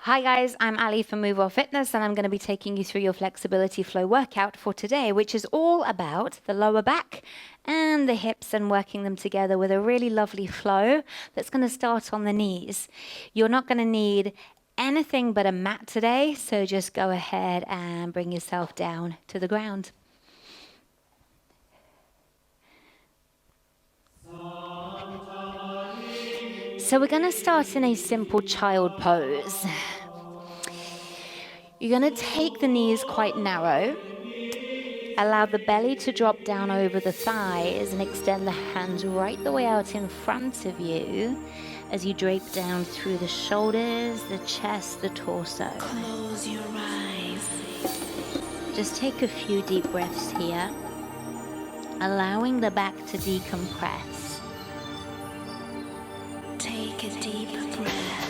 Hi guys, I'm Ali from Move Well Fitness and I'm going to be taking you through your flexibility flow workout for today, which is all about the lower back and the hips and working them together with a really lovely flow that's going to start on the knees. You're not going to need anything but a mat today, so just go ahead and bring yourself down to the ground. So we're going to start in a simple child pose. You're going to take the knees quite narrow. Allow the belly to drop down over the thighs and extend the hands right the way out in front of you as you drape down through the shoulders, the chest, the torso. Close your eyes. Just take a few deep breaths here, allowing the back to decompress. Take a deep breath.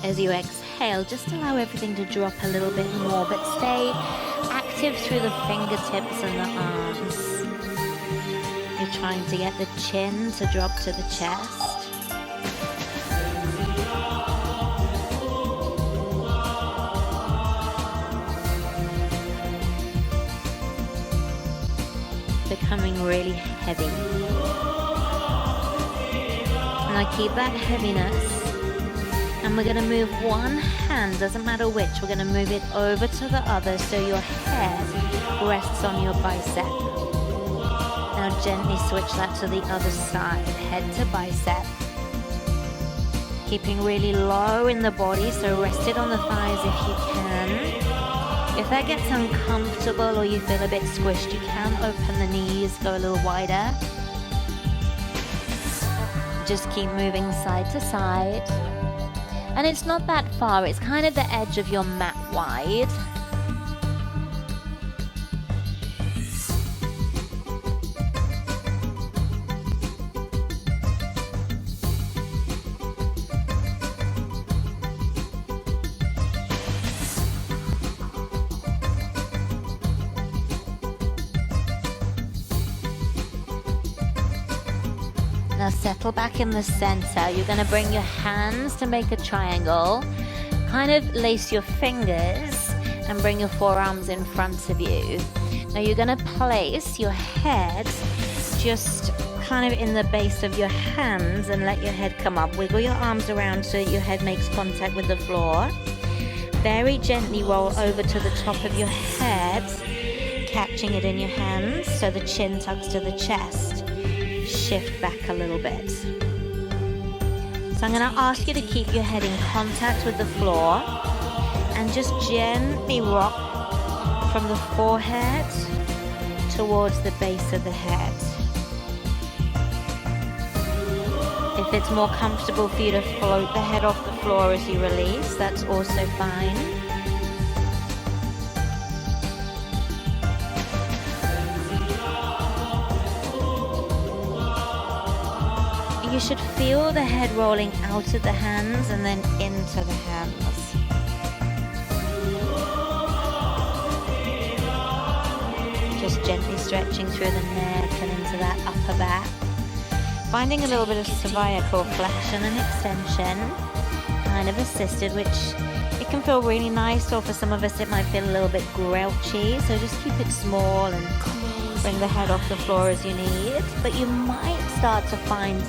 As you exhale, just allow everything to drop a little bit more, but stay active through the fingertips and the arms. You're trying to get the chin to drop to the chest. Becoming really heavy. Now keep that heaviness. And we're going to move one hand, doesn't matter which, we're going to move it over to the other so your head rests on your bicep. Now gently switch that to the other side, head to bicep. Keeping really low in the body, so rest it on the thighs if you can. If that gets uncomfortable or you feel a bit squished, you can open the knees, go a little wider. Just keep moving side to side. And it's not that far, it's kind of the edge of your mat wide. Now settle back in the center. You're going to bring your hands to make a triangle. Kind of lace your fingers and bring your forearms in front of you. Now you're going to place your head just kind of in the base of your hands and let your head come up. Wiggle your arms around so your head makes contact with the floor. Very gently roll over to the top of your head, catching it in your hands so the chin tucks to the chest. Shift back a little bit. So I'm going to ask you to keep your head in contact with the floor and just gently rock from the forehead towards the base of the head. If it's more comfortable for you to float the head off the floor as you release, that's also fine. You should feel the head rolling out of the hands and then into the hands. Just gently stretching through the neck and into that upper back. Finding a little bit of cervical flexion and extension, kind of assisted, which it can feel really nice, or for some of us it might feel a little bit grouchy, so just keep it small and bring the head off the floor as you need. But you might start to find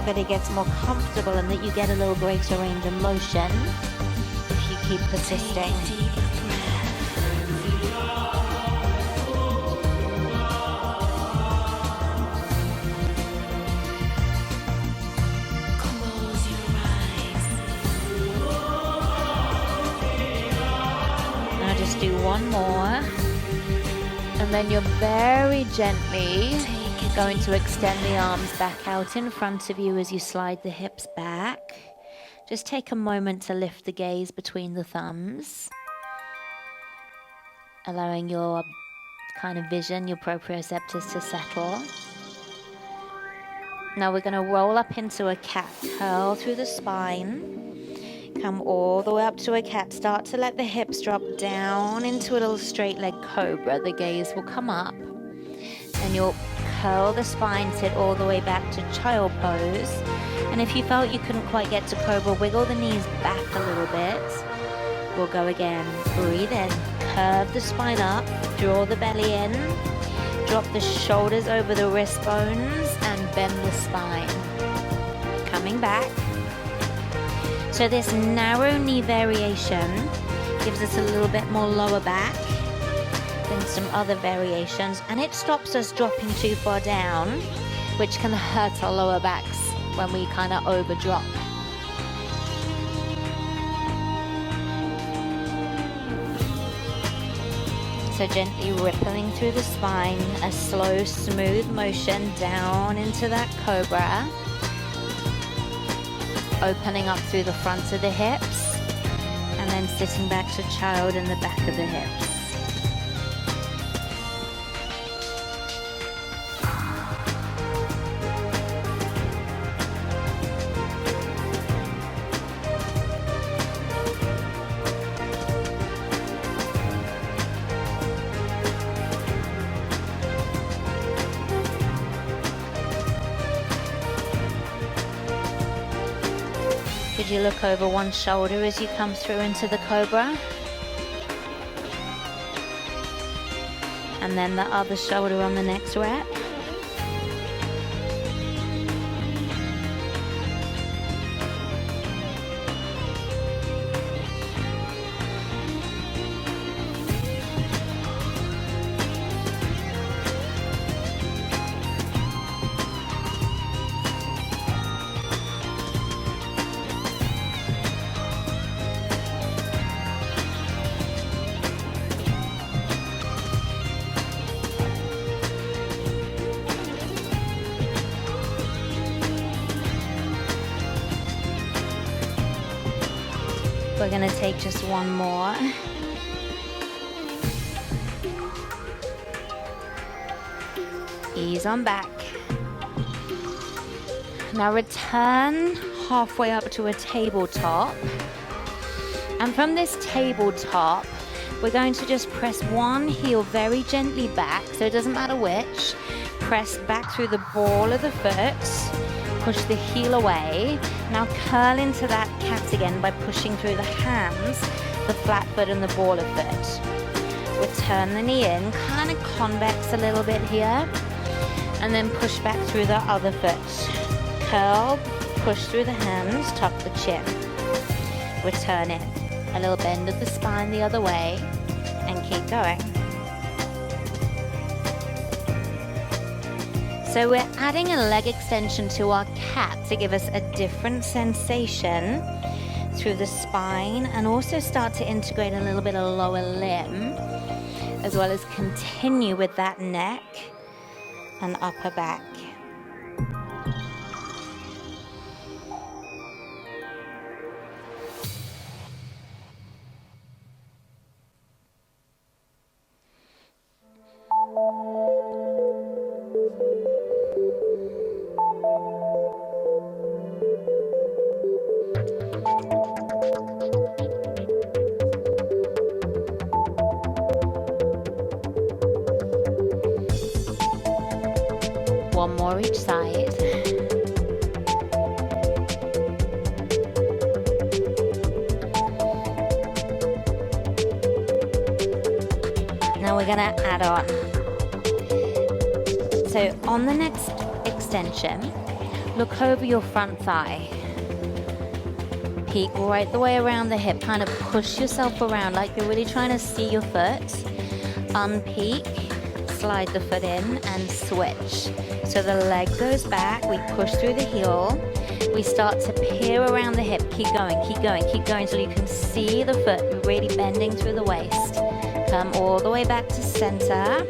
that it gets more comfortable and that you get a little greater range of motion if you keep persisting. Close your eyes. Now just do one more, and then you're very gently going to extend the arms back out in front of you as you slide the hips back. Just take a moment to lift the gaze between the thumbs, allowing your kind of vision, your proprioceptors to settle. Now we're going to roll up into a cat, curl through the spine, come all the way up to a cat, start to let the hips drop down into a little straight leg cobra. The gaze will come up. And you'll curl the spine, sit all the way back to child pose. And if you felt you couldn't quite get to cobra, wiggle the knees back a little bit. We'll go again. Breathe in, curve the spine up, draw the belly in, drop the shoulders over the wrist bones and bend the spine. Coming back. So this narrow knee variation gives us a little bit more lower back than some other variations, and it stops us dropping too far down, which can hurt our lower backs when we kind of overdrop. So gently rippling through the spine, a slow, smooth motion down into that cobra. Opening up through the front of the hips, and then sitting back to child in the back of the hips. Could you look over one shoulder as you come through into the cobra? And then the other shoulder on the next rep. We're going to take just one more. Ease on back. Now return halfway up to a tabletop. And from this tabletop, we're going to just press one heel very gently back, so it doesn't matter which. Press back through the ball of the foot. Push the heel away. Now curl into that cat again by pushing through the hands, the flat foot and the ball of foot. Return the knee in, kind of convex a little bit here, and then push back through the other foot. Curl, push through the hands, tuck the chin. Return in. A little bend of the spine the other way, and keep going. So we're adding a leg extension to our cat to give us a different sensation through the spine, and also start to integrate a little bit of lower limb, as well as continue with that neck and upper back. One more each side. Now we're gonna add on. So on the next extension, look over your front thigh. Peek right the way around the hip, kind of push yourself around like you're really trying to see your foot. Unpeak, slide the foot in and switch. So the leg goes back, we push through the heel, we start to peer around the hip, keep going, keep going, keep going till you can see the foot really bending through the waist. Come all the way back to center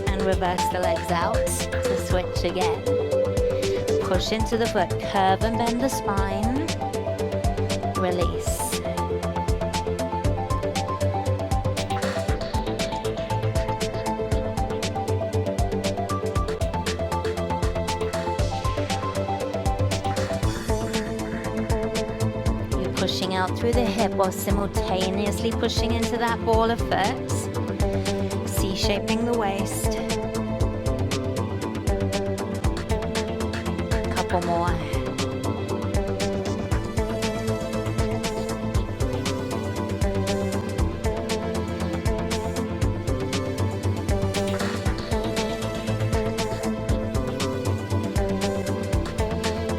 and reverse the legs out to switch again. Push into the foot, curve and bend the spine, release. Pushing out through the hip while simultaneously pushing into that ball of foot. C-shaping the waist. couple more.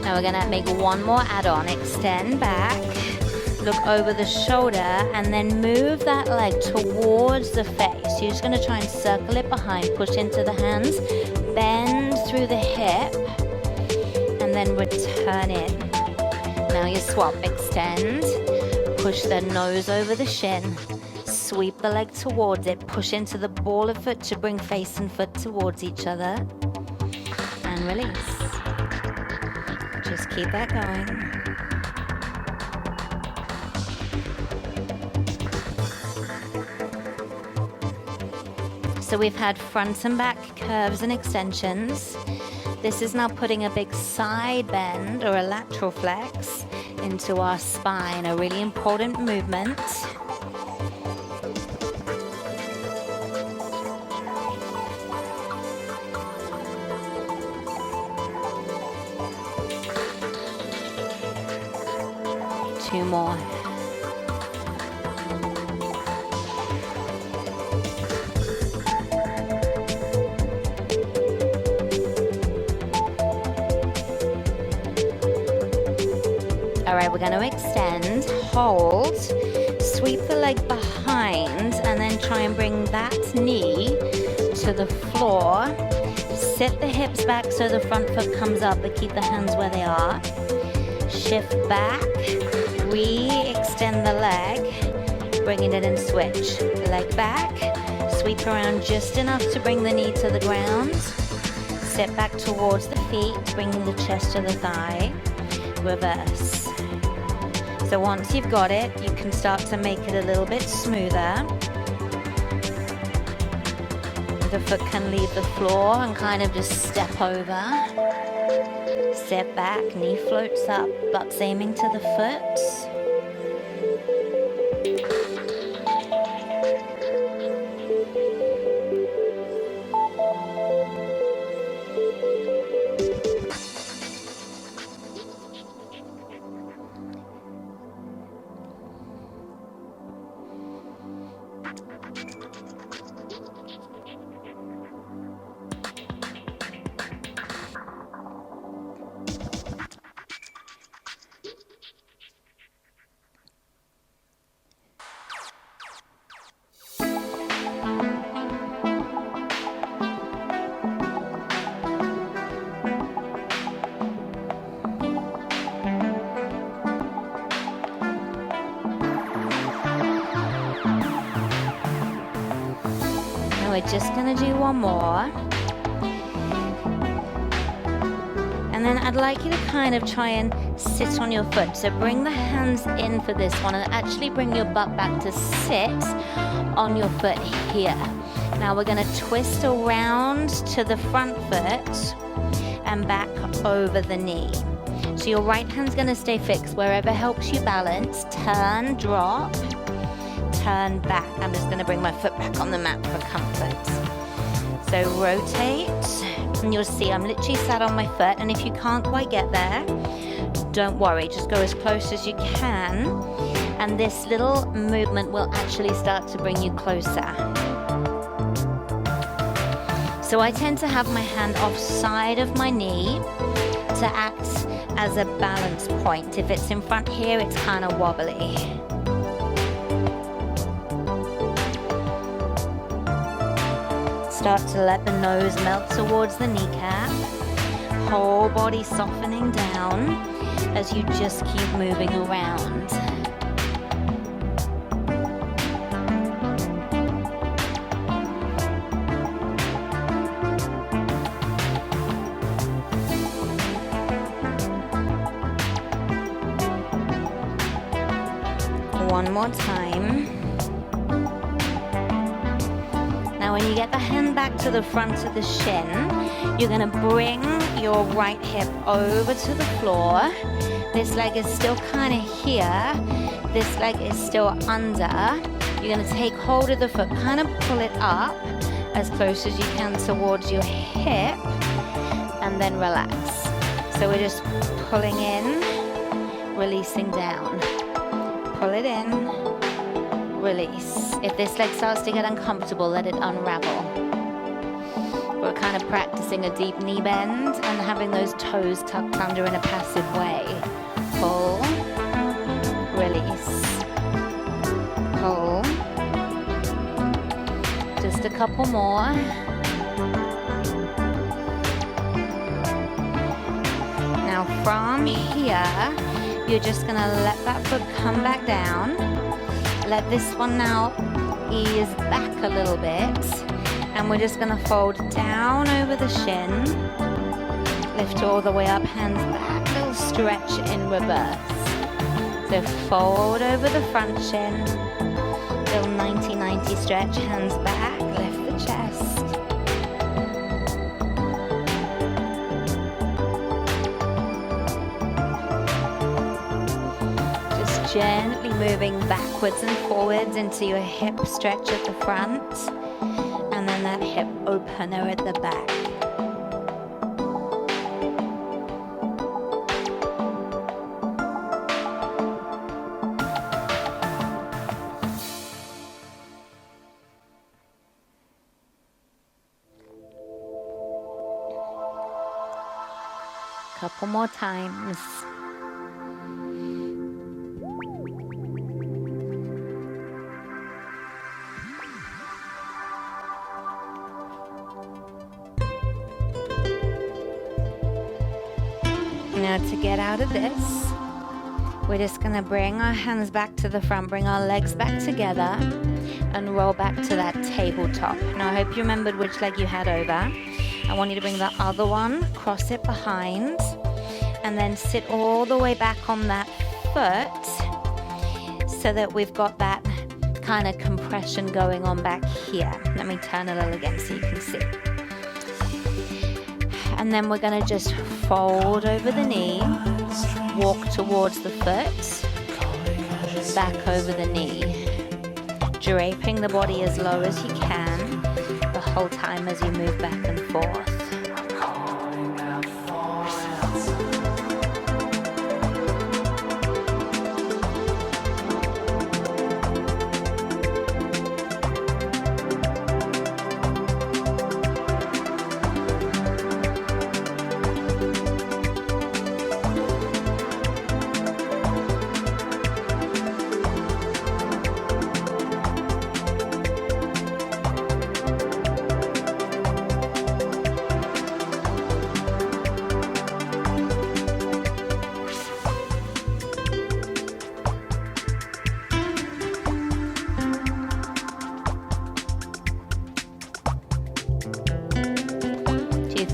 Now we're gonna make one more add-on. Extend back, look over the shoulder, and then move that leg towards the face. You're just gonna try and circle it behind, push into the hands, bend through the hip, and then return in. Now you swap, extend, push the nose over the shin, sweep the leg towards it, push into the ball of foot to bring face and foot towards each other, and release. Just keep that going. So we've had front and back curves and extensions. This is now putting a big side bend or a lateral flex into our spine, a really important movement. Two more. All right, we're going to extend, hold, sweep the leg behind, and then try and bring that knee to the floor. Sit the hips back so the front foot comes up, but keep the hands where they are. Shift back, re-extend the leg, bringing it in, switch. Leg back, sweep around just enough to bring the knee to the ground. Sit back towards the feet, bringing the chest to the thigh. Reverse. So once you've got it, you can start to make it a little bit smoother. The foot can leave the floor and kind of just step over. Step back, knee floats up, butt's aiming to the foot. We're just gonna do one more. And then I'd like you to kind of try and sit on your foot. So bring the hands in for this one and actually bring your butt back to sit on your foot here. Now we're gonna twist around to the front foot and back over the knee. So your right hand's gonna stay fixed wherever helps you balance. Turn, drop, turn back. I'm just going to bring my foot back on the mat for comfort. So rotate, and you'll see I'm literally sat on my foot, and if you can't quite get there, don't worry, just go as close as you can, and this little movement will actually start to bring you closer. So I tend to have my hand offside of my knee to act as a balance point. If it's in front here, it's kind of wobbly. Start to let the nose melt towards the kneecap. Whole body softening down as you just keep moving around. One more time. Now when you get the hand back to the front of the shin, you're going to bring your right hip over to the floor. This leg is still kind of here. This leg is still under. You're going to take hold of the foot, kind of pull it up as close as you can towards your hip, and then relax. So we're just pulling in, releasing down. Pull it in, release. If this leg starts to get uncomfortable, let it unravel. We're kind of practicing a deep knee bend and having those toes tucked under in a passive way. Pull, release, pull. Just a couple more. Now from here, you're just gonna let that foot come back down. Let this one now ease back a little bit. And we're just gonna fold down over the shin. Lift all the way up, hands back, little stretch in reverse. So fold over the front shin. Little 90-90 stretch, hands back, lift the chest. Just gently moving backwards and forwards into your hip stretch at the front. And then that hip opener at the back. Couple more times. Now to get out of this, we're just gonna bring our hands back to the front, bring our legs back together and roll back to that tabletop. Now I hope you remembered which leg you had over. I want you to bring the other one, cross it behind, and then sit all the way back on that foot so that we've got that kind of compression going on back here. Let me turn a little again so you can see. And then we're gonna just fold over the knee, walk towards the foot, back over the knee, draping the body as low as you can the whole time as you move back and forth.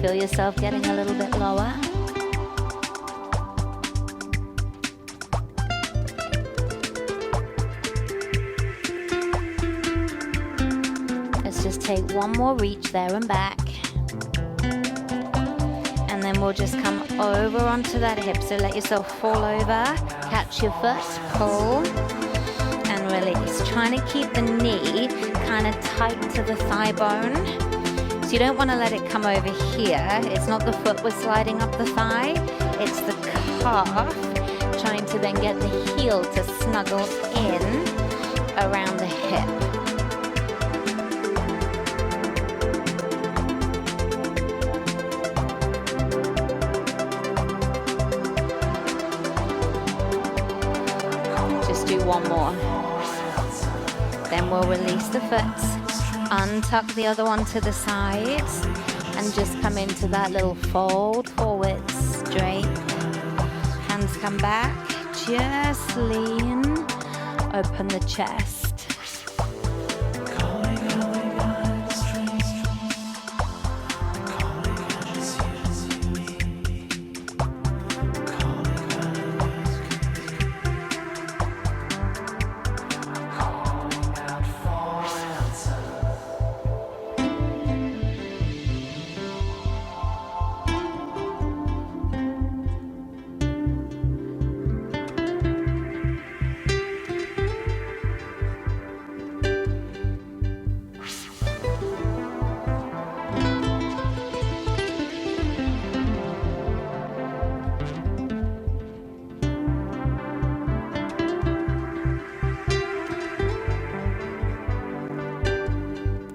Feel yourself getting a little bit lower. Let's just take one more reach there and back. And then we'll just come over onto that hip. So let yourself fall over, catch your foot, pull, and release. Trying to keep the knee kind of tight to the thigh bone. You don't want to let it come over here. It's not the foot we're sliding up the thigh, it's the calf trying to then get the heel to snuggle in around the hip. Just do one more. Then we'll release the foot. Untuck the other one to the side and just come into that little fold forwards, drape. Hands come back, just lean, open the chest.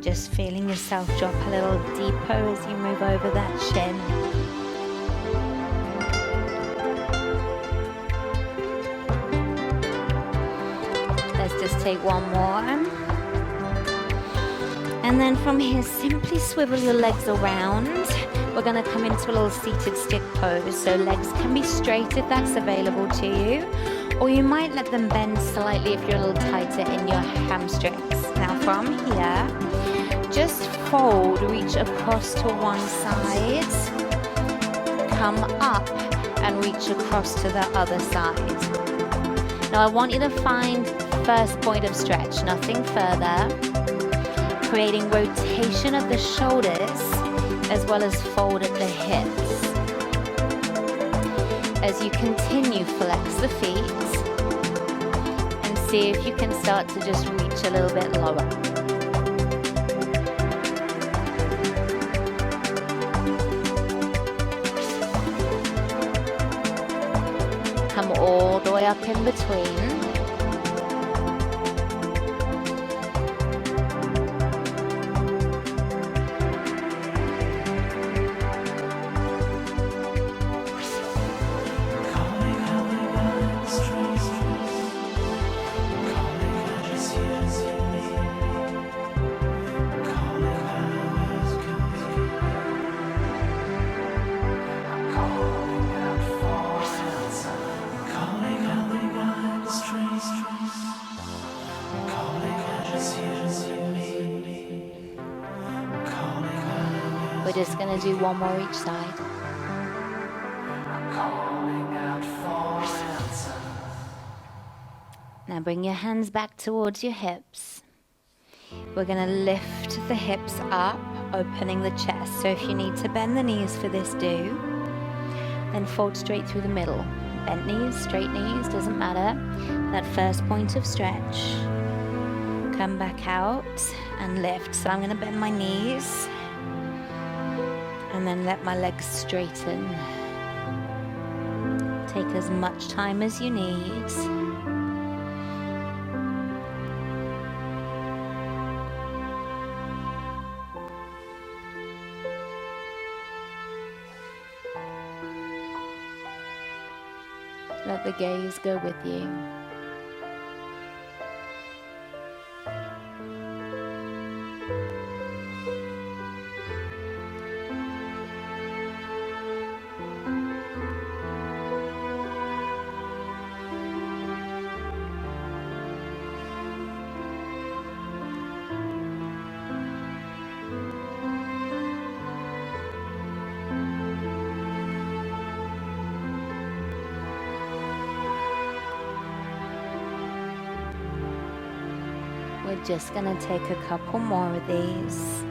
Just feeling yourself drop a little deeper as you move over that shin. Let's just take one more. And then from here, simply swivel your legs around. We're gonna come into a little seated stick pose. So legs can be straight if that's available to you, or you might let them bend slightly if you're a little tighter in your hamstrings. Now from here, just fold, reach across to one side, come up and reach across to the other side. Now I want you to find first point of stretch, nothing further, creating rotation of the shoulders as well as fold at the hips. As you continue, flex the feet and see if you can start to just reach a little bit lower. Come all the way up in between. We're just going to do one more each side. Now bring your hands back towards your hips. We're going to lift the hips up, opening the chest. So if you need to bend the knees for this, do. Then fold straight through the middle. Bent knees, straight knees, doesn't matter. That first point of stretch. Come back out and lift. So I'm going to bend my knees. And then let my legs straighten. Take as much time as you need. Let the gaze go with you. We're just going to take a couple more of these.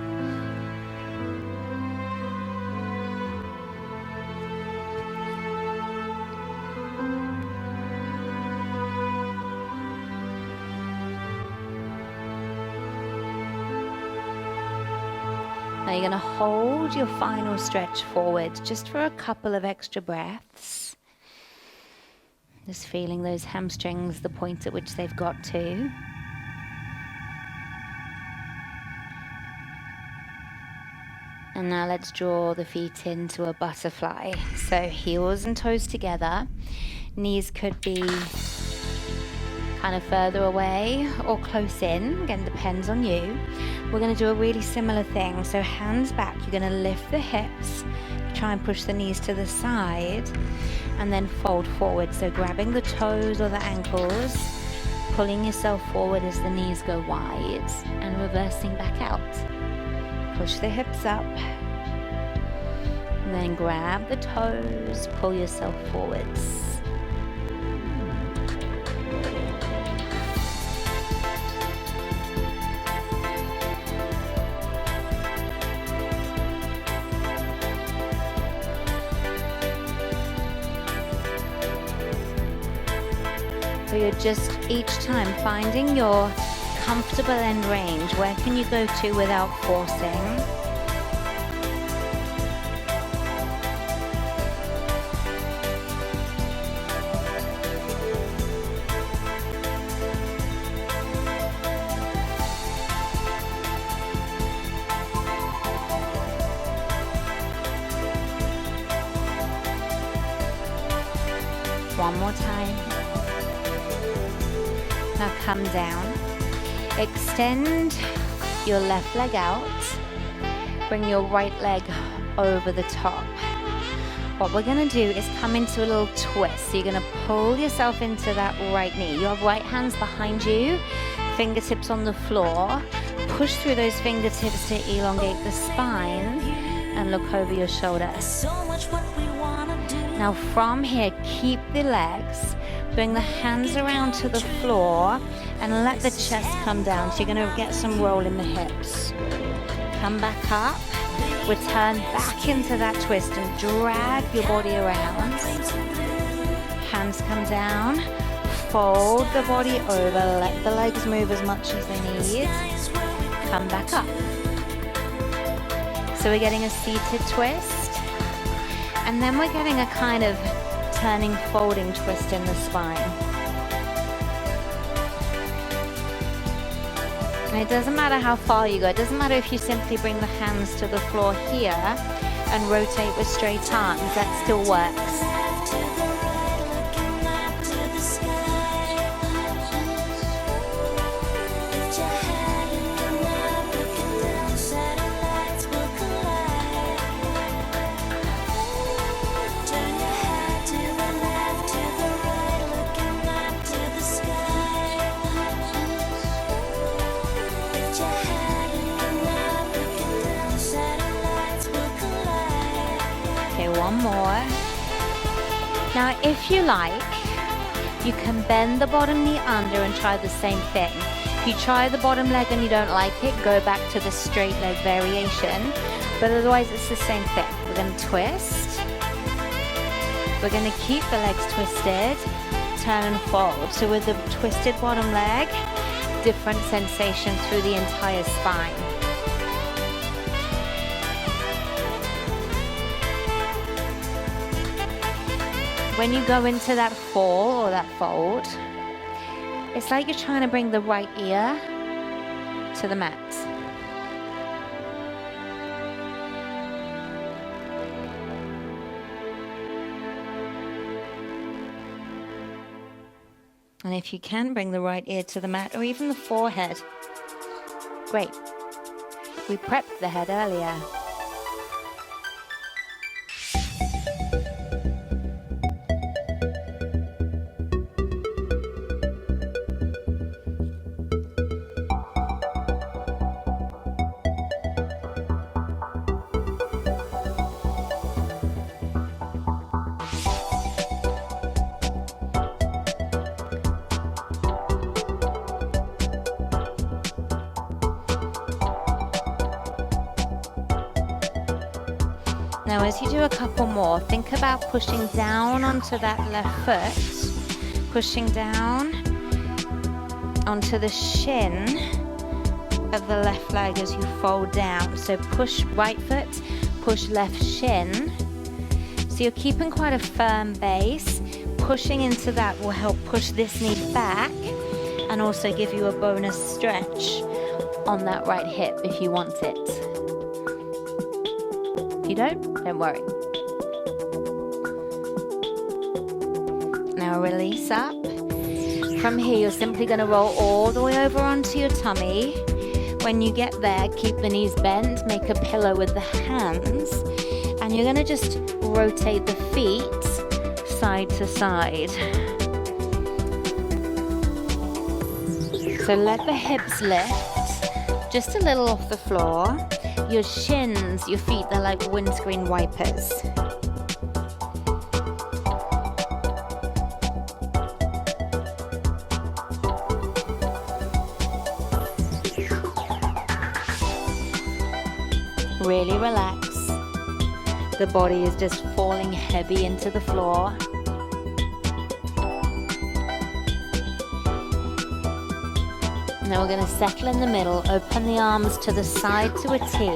Now you're going to hold your final stretch forward just for a couple of extra breaths. Just feeling those hamstrings, the point at which they've got to. And now let's draw the feet into a butterfly. So heels and toes together. Knees could be kind of further away or close in. Again, depends on you. We're going to do a really similar thing. So hands back, you're going to lift the hips. Try and push the knees to the side. And then fold forward. So grabbing the toes or the ankles. Pulling yourself forward as the knees go wide. And reversing back out. Push the hips up, and then grab the toes, pull yourself forwards. So you're just each time finding your comfortable end range. Where can you go to without forcing? One more time. Now come down. Extend your left leg out. Bring your right leg over the top. What we're gonna do is come into a little twist. So you're gonna pull yourself into that right knee. Your right hand's behind you, fingertips on the floor. Push through those fingertips to elongate the spine and look over your shoulder. Now from here, keep the legs, bring the hands around to the floor and let the chest come down. So you're gonna get some roll in the hips. Come back up, return back into that twist and drag your body around. Hands come down, fold the body over, let the legs move as much as they need. Come back up. So we're getting a seated twist, and then we're getting a kind of turning, folding twist in the spine. And it doesn't matter how far you go. It doesn't matter if you simply bring the hands to the floor here and rotate with straight arms. That still works. One more. Now, if you like, you can bend the bottom knee under and try the same thing. If you try the bottom leg and you don't like it, go back to the straight leg variation. But otherwise, it's the same thing. We're going to twist. We're going to keep the legs twisted, turn and fold. So with the twisted bottom leg, different sensation through the entire spine. When you go into that fall or that fold, it's like you're trying to bring the right ear to the mat. And if you can bring the right ear to the mat or even the forehead, great. We prepped the head earlier. Now, as you do a couple more, think about pushing down onto that left foot, pushing down onto the shin of the left leg as you fold down. So push right foot, push left shin. So you're keeping quite a firm base. Pushing into that will help push this knee back and also give you a bonus stretch on that right hip if you want it. If you don't worry. Now release up. From here, you're simply going to roll all the way over onto your tummy. When you get there, keep the knees bent, make a pillow with the hands, and you're going to just rotate the feet side to side. So let the hips lift just a little off the floor. Your shins, your feet, they're like windscreen wipers. Really relax. The body is just falling heavy into the floor. Now we're going to settle in the middle, open the arms to the side to a T.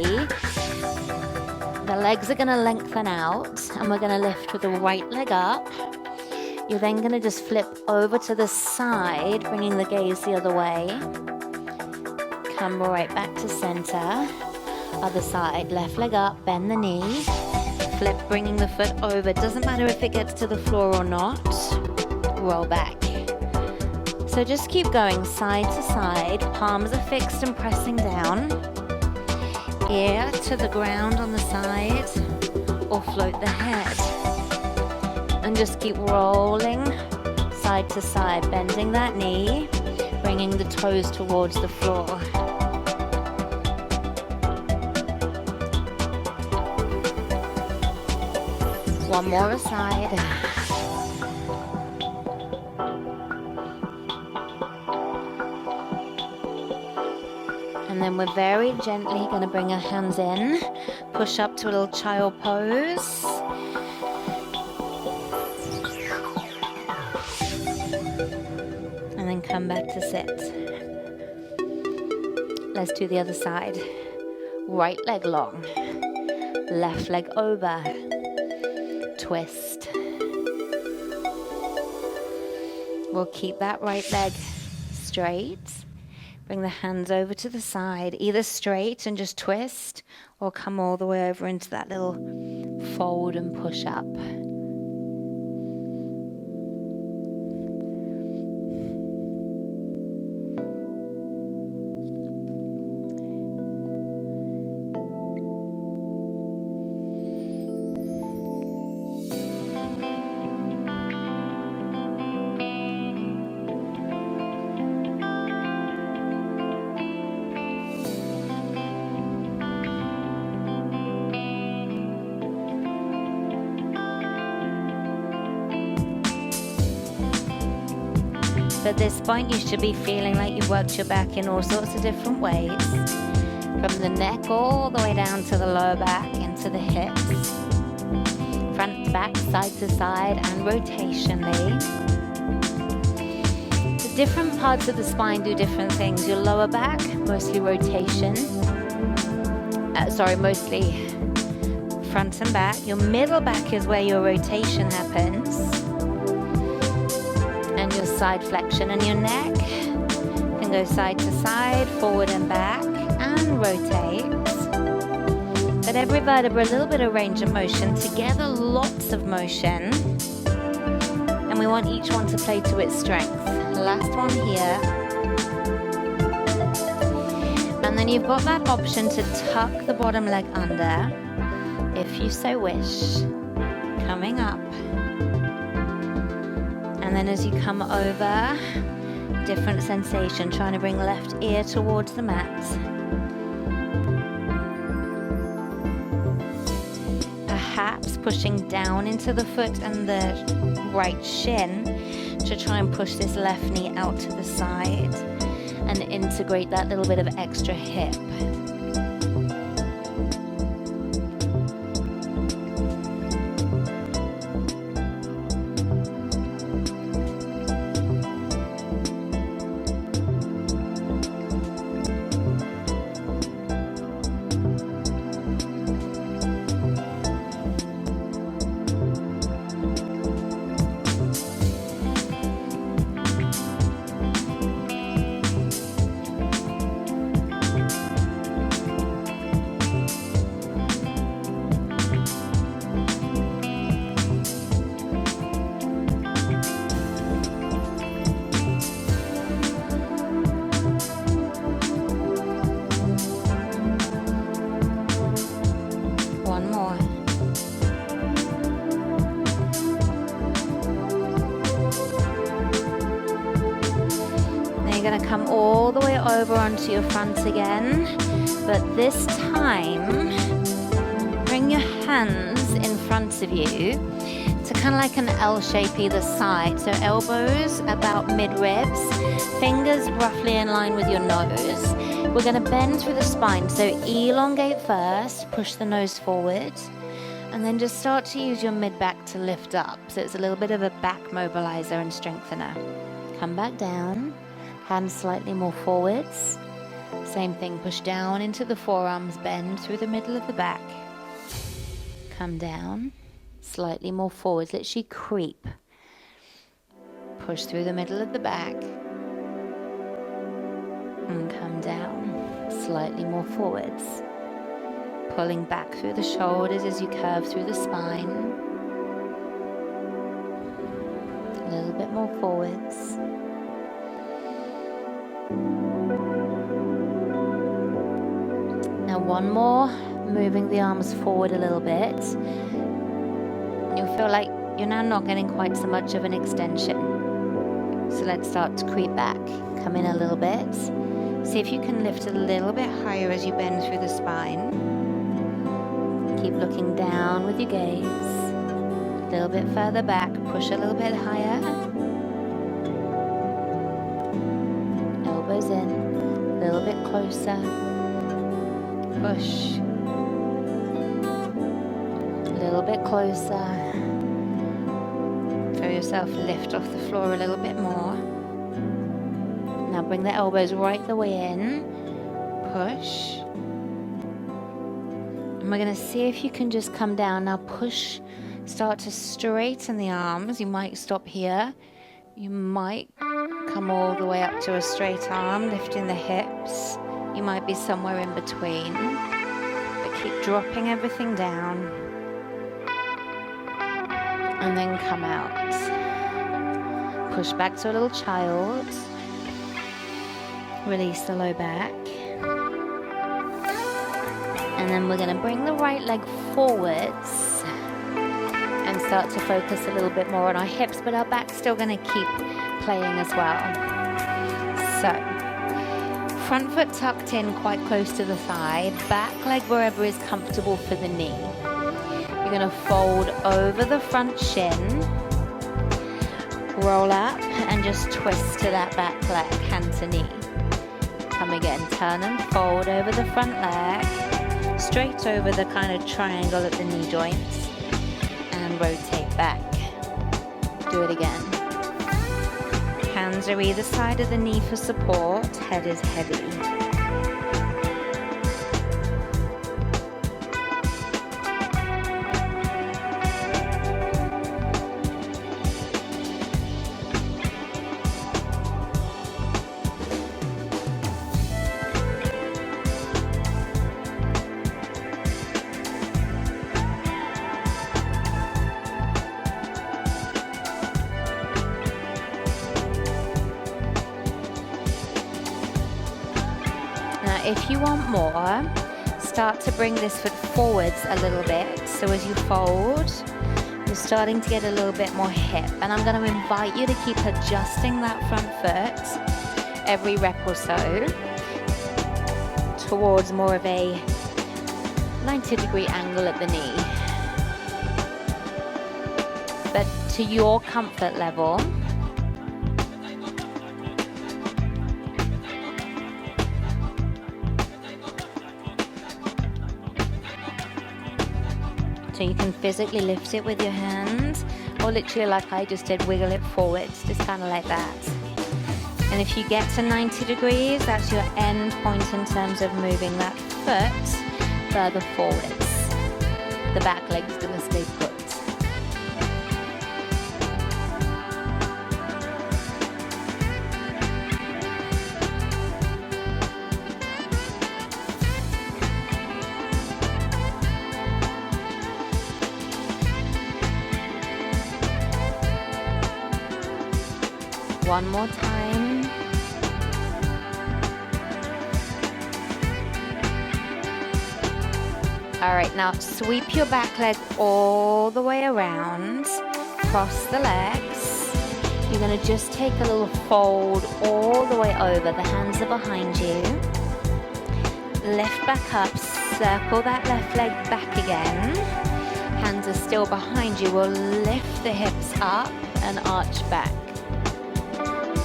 The legs are going to lengthen out, and we're going to lift with the right leg up. You're then going to just flip over to the side, bringing the gaze the other way. Come right back to center. Other side, left leg up, bend the knee. Flip, bringing the foot over. Doesn't matter if it gets to the floor or not. roll back. So just keep going side to side, palms are fixed and pressing down. Ear to the ground on the side, or float the head. And just keep rolling side to side, bending that knee, bringing the toes towards the floor. One more aside. And then we're very gently going to bring our hands in, push up to a little child pose. And then come back to sit. Let's do the other side. Right leg long, left leg over, twist. We'll keep that right leg straight. Bring the hands over to the side, either straight and just twist, or come all the way over into that little fold and push up. At this point, you should be feeling like you've worked your back in all sorts of different ways. From the neck all the way down to the lower back, into the hips. Front to back, side to side, and rotationally. The different parts of the spine do different things. Your lower back, mostly rotation. Mostly front and back. Your middle back is where your rotation happens. And your side flexion, and your neck can go side to side, forward and back, and rotate. But every vertebra, a little bit of range of motion, together lots of motion. And we want each one to play to its strength. Last one here. And then you've got that option to tuck the bottom leg under, if you so wish. Coming up. And then as you come over, different sensation, trying to bring left ear towards the mat. Perhaps pushing down into the foot and the right shin to try and push this left knee out to the side and integrate that little bit of extra hip. You're going to come all the way over onto your front again, but this time bring your hands in front of you to kind of like an L shape either side. So elbows about mid-ribs, fingers roughly in line with your nose. We're going to bend through the spine, so elongate first, push the nose forward, and then just start to use your mid-back to lift up. So it's a little bit of a back mobilizer and strengthener. Come back down. Hands slightly more forwards. Same thing, push down into the forearms, bend through the middle of the back. Come down, slightly more forwards, literally creep. Push through the middle of the back. And come down, slightly more forwards. Pulling back through the shoulders as you curve through the spine. A little bit bit more forwards. Now one more, moving the arms forward a little bit. You'll feel like you're now not getting quite so much of an extension. So let's start to creep back. Come in a little bit. See if you can lift a little bit higher as you bend through the spine. Keep looking down with your gaze. A little bit further back, push a little bit higher. Elbows in, a little bit closer. Push. A little bit closer. Feel yourself lift off the floor a little bit more. Now bring the elbows right the way in. Push. And we're going to see if you can just come down. Now push. Start to straighten the arms. You might stop here. You might come all the way up to a straight arm, lifting the hips. You might be somewhere in between. But keep dropping everything down. And then come out. Push back to a little child. Release the low back. And then we're going to bring the right leg forwards and start to focus a little bit more on our hips, but our back's still going to keep playing as well. So, front foot tucked in quite close to the thigh, back leg wherever is comfortable for the knee. You're going to fold over the front shin, roll up and just twist to that back leg, hand to knee. Come again, turn and fold over the front leg, straight over the kind of triangle at the knee joints, and rotate back. Do it again. Hands are either side of the knee for support, head is heavy. If you want more, start to bring this foot forwards a little bit. So as you fold, you're starting to get a little bit more hip. And I'm going to invite you to keep adjusting that front foot every rep or so towards more of a 90-degree angle at the knee. But to your comfort level. So you can physically lift it with your hands, or literally like I just did, wiggle it forwards, just kind of like that. And if you get to 90 degrees, that's your end point in terms of moving that foot further forwards. The back leg is going to stay put. One more time. All right, now sweep your back leg all the way around, cross the legs. You're gonna just take a little fold all the way over. The hands are behind you. Lift back up, circle that left leg back again. Hands are still behind you. We'll lift the hips up and arch back.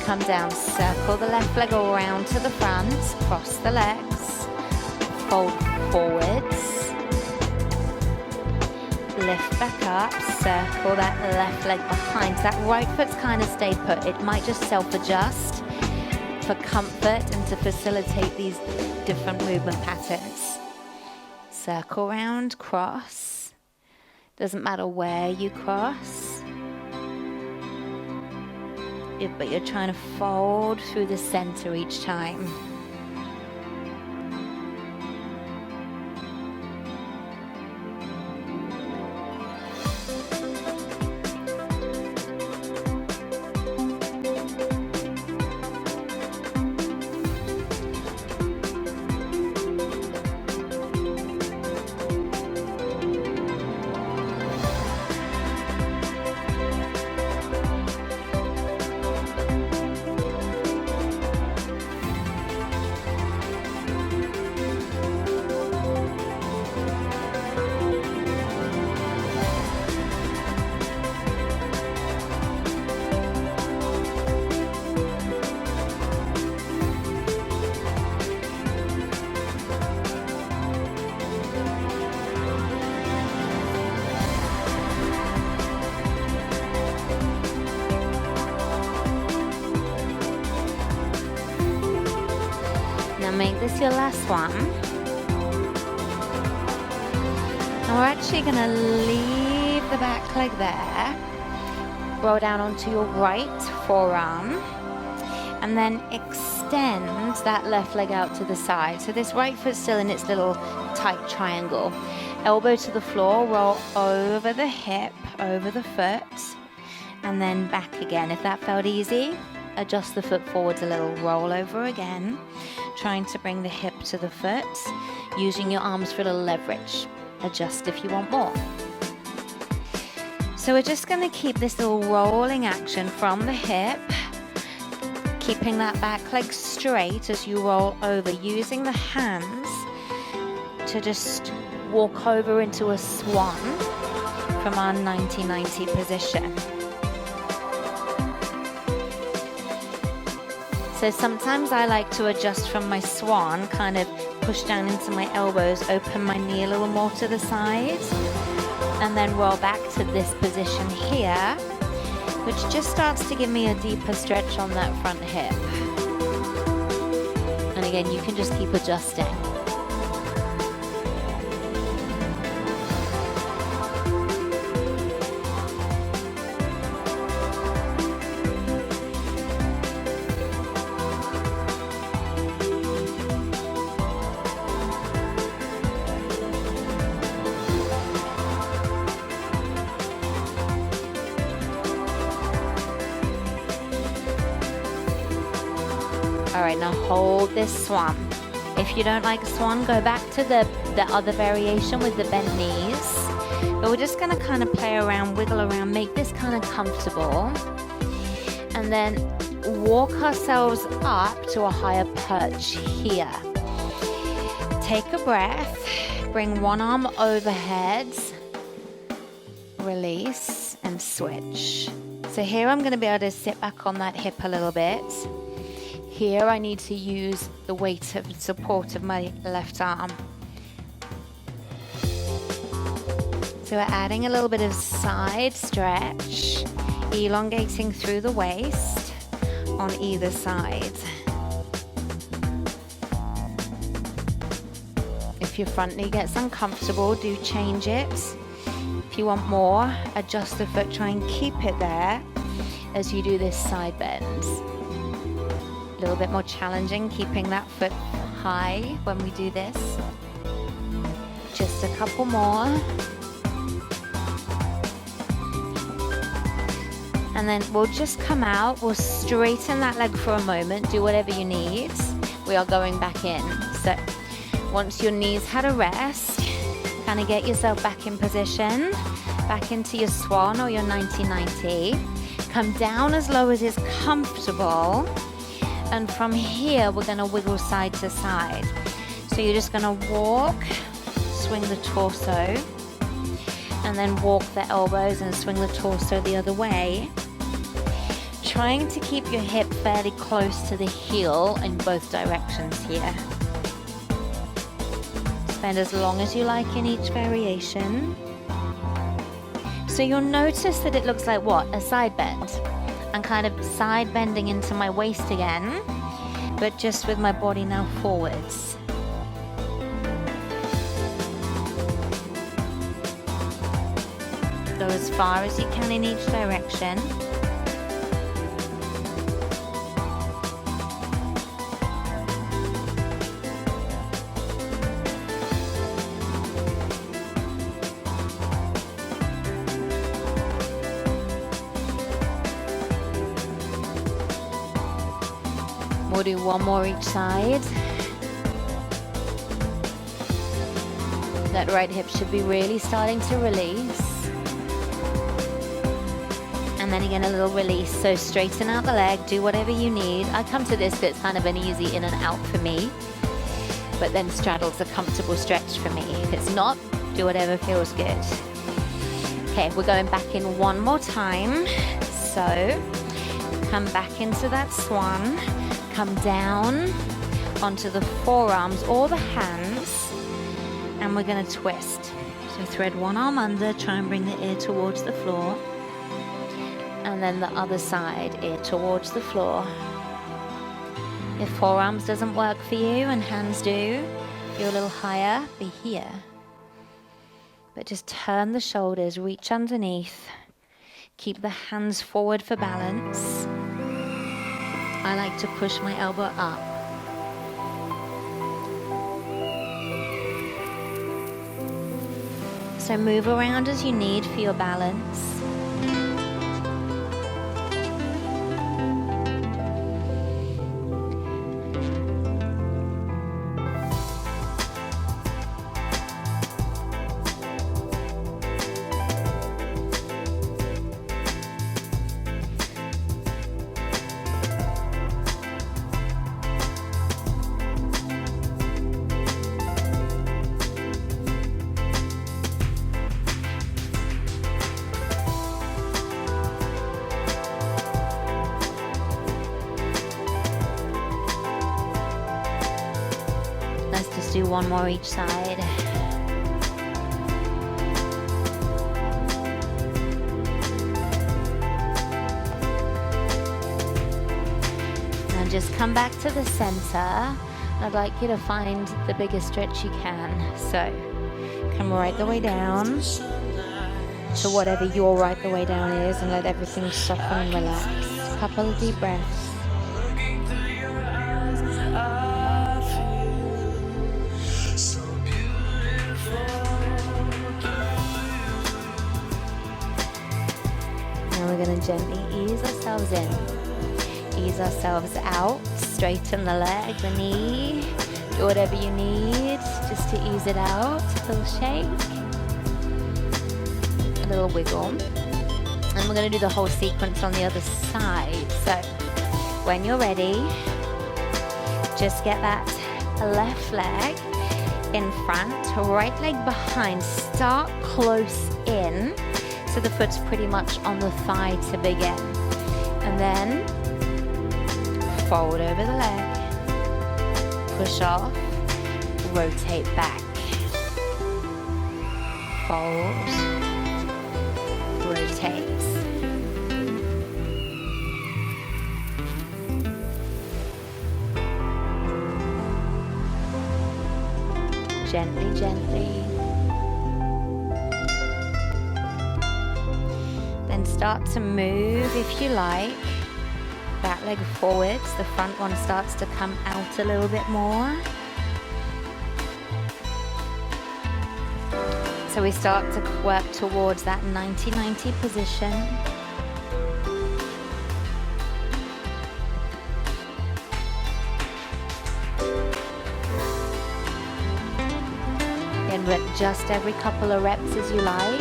Come down, circle the left leg around to the front, cross the legs, fold forwards, lift back up, circle that left leg behind. So that right foot's kind of stayed put. It might just self-adjust for comfort and to facilitate these different movement patterns. Circle round, cross. Doesn't matter where you cross. But you're trying to fold through the center each time. Now make this your last one. Now we're actually gonna leave the back leg there. Roll down onto your right forearm. And then extend that left leg out to the side. So this right foot's still in its little tight triangle. Elbow to the floor, roll over the hip, over the foot, and then back again. If that felt easy, adjust the foot forwards a little, roll over again, trying to bring the hip to the foot, using your arms for a little leverage. Adjust if you want more. So we're just going to keep this little rolling action from the hip, keeping that back leg straight as you roll over, using the hands to just walk over into a swan from our 90-90 position. So sometimes I like to adjust from my swan, kind of push down into my elbows, open my knee a little more to the side, and then roll back to this position here, which just starts to give me a deeper stretch on that front hip. And again, you can just keep adjusting. All right, now hold this swan. If you don't like a swan, go back to the other variation with the bent knees. But we're just gonna kind of play around, wiggle around, make this kind of comfortable. And then walk ourselves up to a higher perch here. Take a breath, bring one arm overhead, release and switch. So here I'm gonna be able to sit back on that hip a little bit. Here I need to use the weight of support of my left arm. So we're adding a little bit of side stretch, elongating through the waist on either side. If your front knee gets uncomfortable, do change it. If you want more, adjust the foot, try and keep it there as you do this side bend. A little bit more challenging, keeping that foot high when we do this. Just a couple more. And then we'll just come out, we'll straighten that leg for a moment, do whatever you need. We are going back in. So once your knees had a rest, kind of get yourself back in position, back into your swan or your 90-90. Come down as low as is comfortable. And from here, we're going to wiggle side to side. So you're just going to walk, swing the torso, and then walk the elbows and swing the torso the other way. Trying to keep your hip fairly close to the heel in both directions here. Spend as long as you like in each variation. So you'll notice that it looks like what? A side bend. I'm kind of side bending into my waist again, but just with my body now forwards. Go as far as you can in each direction. We'll do one more each side. That right hip should be really starting to release. And then again, a little release. So straighten out the leg, do whatever you need. I come to this, it's kind of an easy in and out for me. But then straddle's a comfortable stretch for me. If it's not, do whatever feels good. Okay, we're going back in one more time. So come back into that swan. Come down onto the forearms or the hands, and we're going to twist. So thread one arm under, try and bring the ear towards the floor, and then the other side, ear towards the floor. If forearms doesn't work for you and hands do, you're a little higher, be here. But just turn the shoulders, reach underneath. Keep the hands forward for balance. I like to push my elbow up. So move around as you need for your balance. Do one more each side. Now just come back to the center. I'd like you to find the biggest stretch you can. So come right the way down to whatever your right the way down is, and let everything soften and relax. A couple of deep breaths. We're going to gently ease ourselves in, ease ourselves out, straighten the leg, the knee, do whatever you need just to ease it out, a little shake, a little wiggle, and we're going to do the whole sequence on the other side. So when you're ready, just get that left leg in front, right leg behind, start close in. So the foot's pretty much on the thigh to begin. And then fold over the leg, push off, rotate back. Fold, rotate. Gently, gently. Start to move, if you like, that leg forwards. The front one starts to come out a little bit more. So we start to work towards that 90-90 position. And adjust every couple of reps as you like.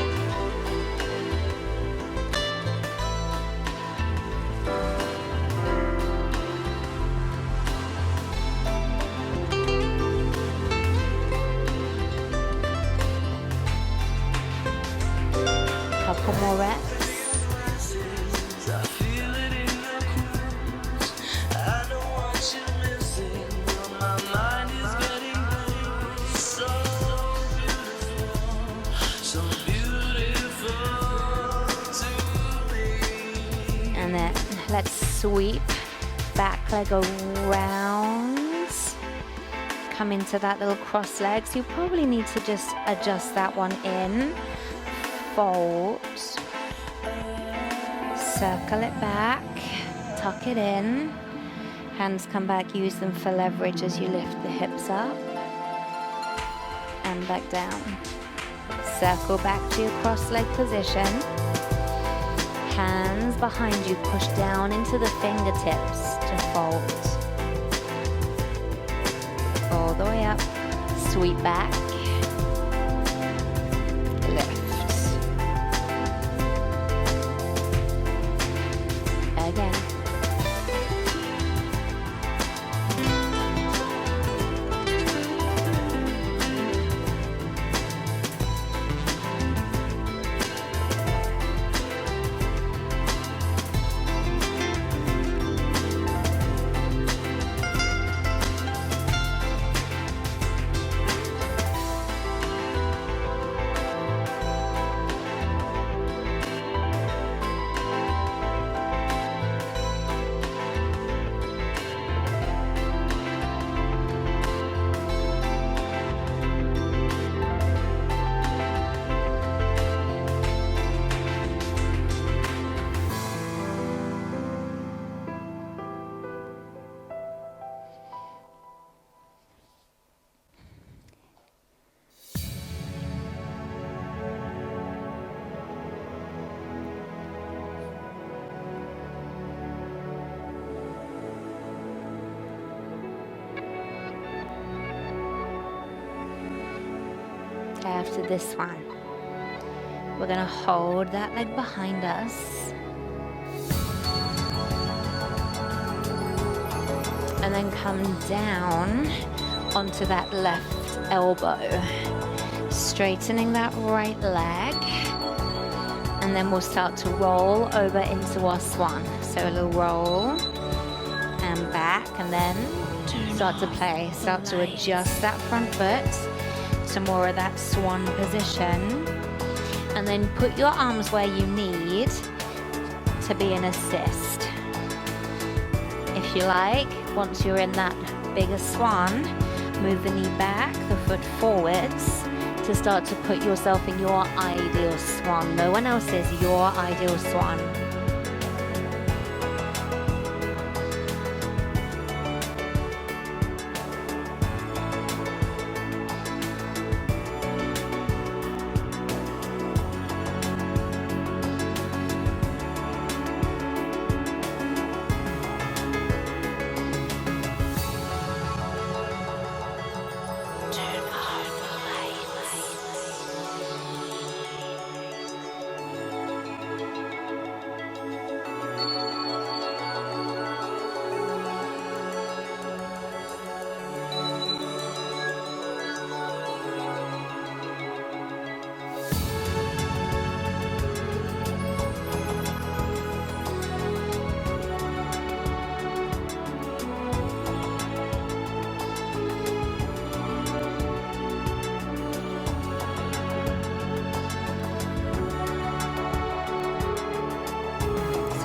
Couple more reps. And then let's sweep back leg around. Come into that little cross leg. So you probably need to just adjust that one in. Fold, circle it back, tuck it in, hands come back, use them for leverage as you lift the hips up, and back down. Circle back to your cross leg position, hands behind you, push down into the fingertips to fold. All the way up, sweep back, lift. Again. after this one. We're gonna hold that leg behind us. And then come down onto that left elbow. Straightening that right leg. And then we'll start to roll over into our swan. So a little roll and back, and then start to play. Start to adjust that front foot to more of that swan position. And then put your arms where you need to be an assist. If you like, once you're in that bigger swan, move the knee back, the foot forwards, to start to put yourself in your ideal swan. No one else is your ideal swan.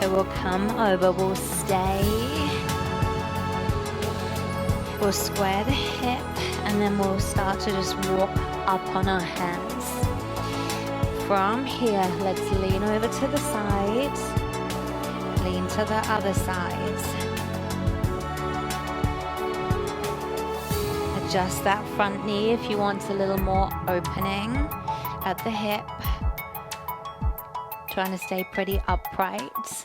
So we'll come over, we'll stay, we'll square the hip, and then we'll start to just walk up on our hands. From here, let's lean over to the side, lean to the other side. Adjust that front knee if you want a little more opening at the hip. Trying to stay pretty upright.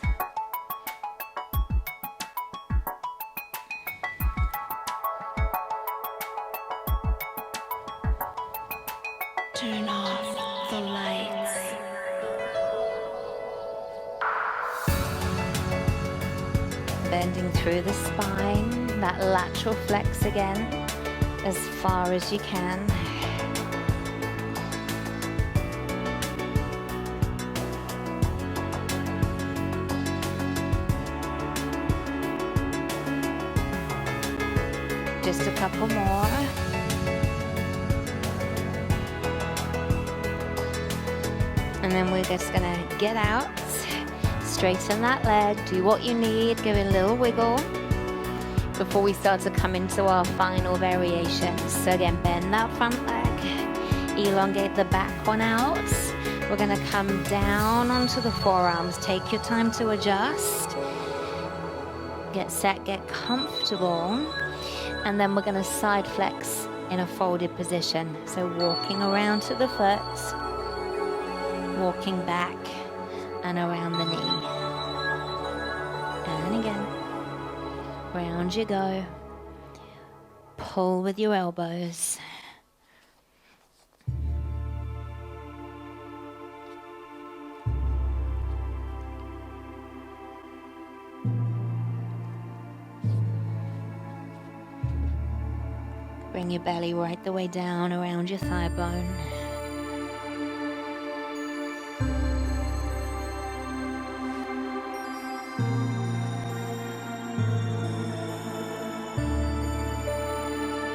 Turn off the lights. Bending through the spine, that lateral flex again, as far as you can. Just a couple more. And then we're just gonna get out, straighten that leg, do what you need, give it a little wiggle before we start to come into our final variations. So again, bend that front leg, elongate the back one out. We're gonna come down onto the forearms. Take your time to adjust. Get set, get comfortable. And then we're gonna side flex in a folded position. So walking around to the foot, walking back and around the knee. And again, round you go. Pull with your elbows. Bring your belly right the way down around your thigh bone.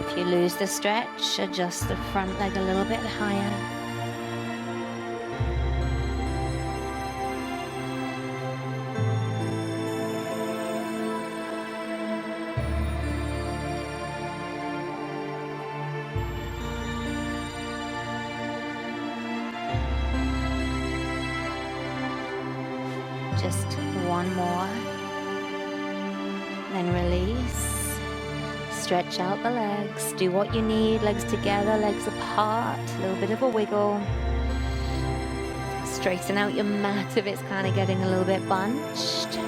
If you lose the stretch, adjust the front leg a little bit higher. Just one more, then release. Stretch out the legs, do what you need, legs together, legs apart, a little bit of a wiggle. Straighten out your mat if it's kind of getting a little bit bunched.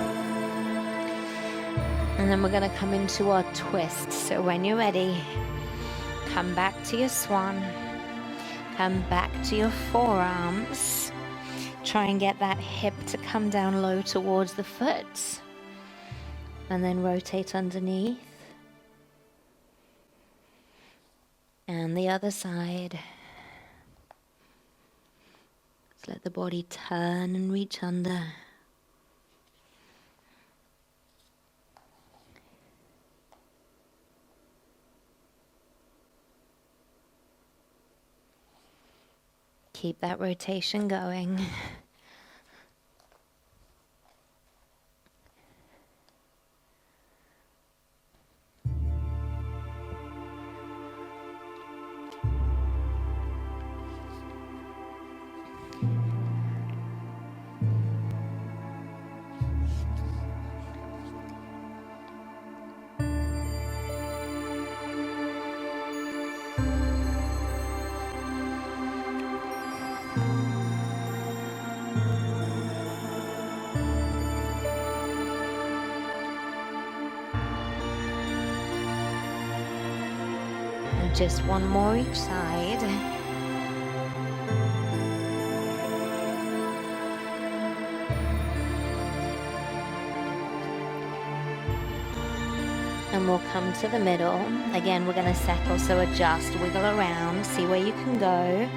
And then we're gonna come into our twist. So when you're ready, come back to your swan. Come back to your forearms. Try and get that hip to come down low towards the foot. And then rotate underneath. And the other side. Just let the body turn and reach under. Keep that rotation going. Just one more each side. And we'll come to the middle. Again, we're going to settle, so adjust, wiggle around, see where you can go.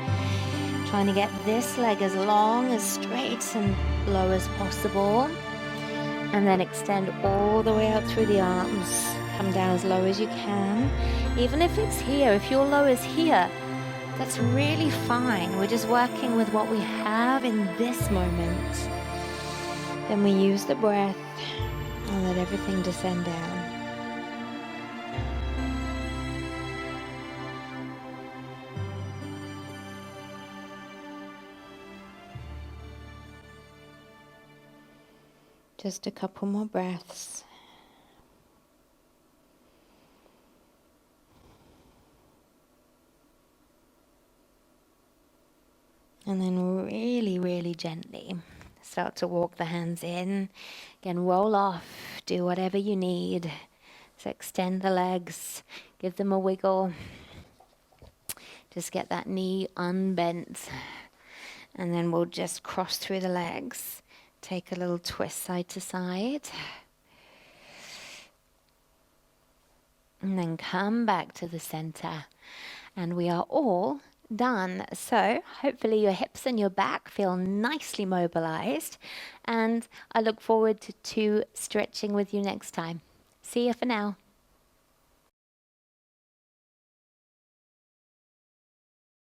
Trying to get this leg as long, as straight and low as possible. And then extend all the way out through the arms. Come down as low as you can. Even if it's here, if your low is here, that's really fine. We're just working with what we have in this moment. Then we use the breath and let everything descend down. Just a couple more breaths. And then really, really gently start to walk the hands in. Again, roll off, do whatever you need. So extend the legs, give them a wiggle. Just get that knee unbent. And then we'll just cross through the legs. Take a little twist side to side. And then come back to the center. And we are all done. So hopefully your hips and your back feel nicely mobilized, and I look forward to stretching with you next time. See you for now.